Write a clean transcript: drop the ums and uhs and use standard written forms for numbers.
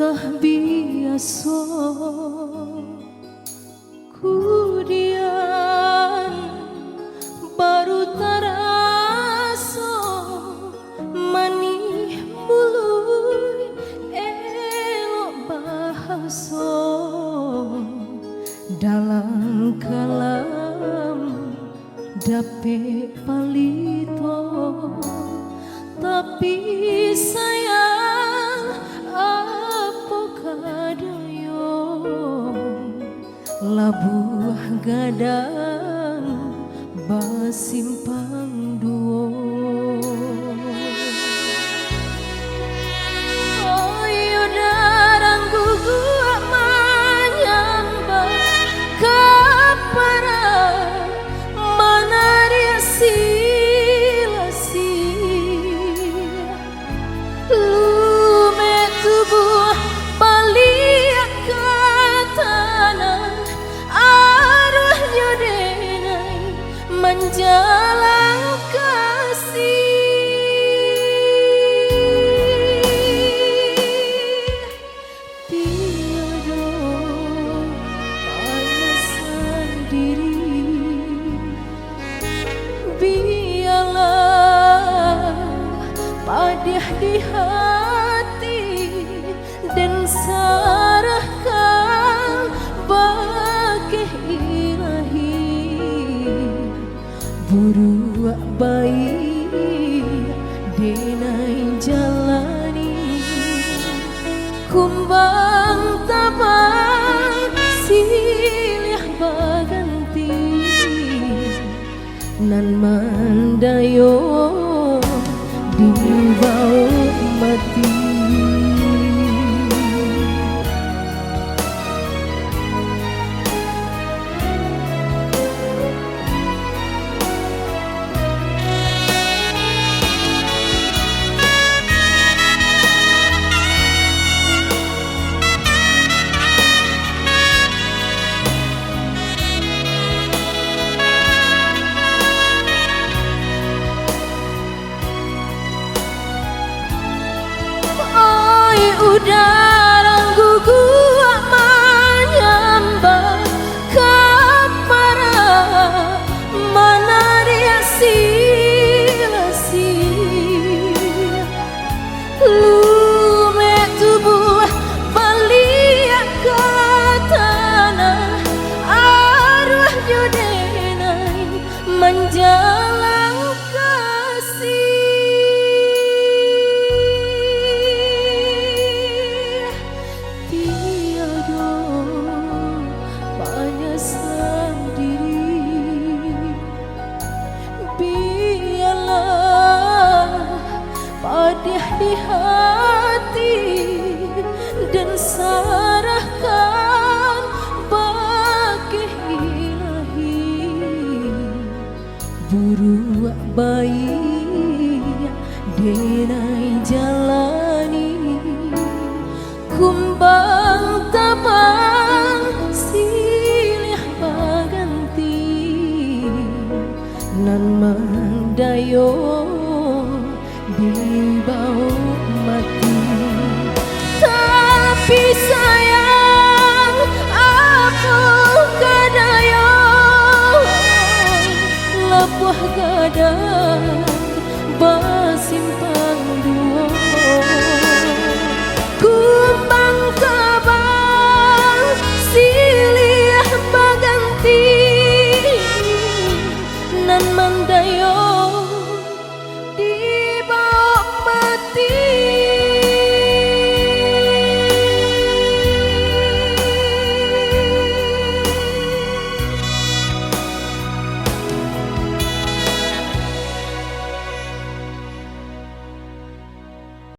kah biasa kudian baru tarasa manih mului elok bahasa dalam kalam dape palito tapi sayang apa kadayo labuh gadang basimpang duo ayo darang guguk menyambang kapara manaria sia-sia lume tubuh balik ke tanah arwahnya denai menjalan kasih tiada alasan diri biarlah padih di hati dan sarahkan bagi ilahi buruak baik denai jalani kumbang tabang silih baganti nan mandayo di bau mati udara guguk menyambang kapara manaria sia-sia lume tubuh balik ke tanah arwah jodenai menjalang kasih padih di hati dan sarahkan bagi ilahi buruak baik denai jalani kumbang tabang silih baganti nan mandayo di bau mati tapi sayang aku kadayo lepuh gadang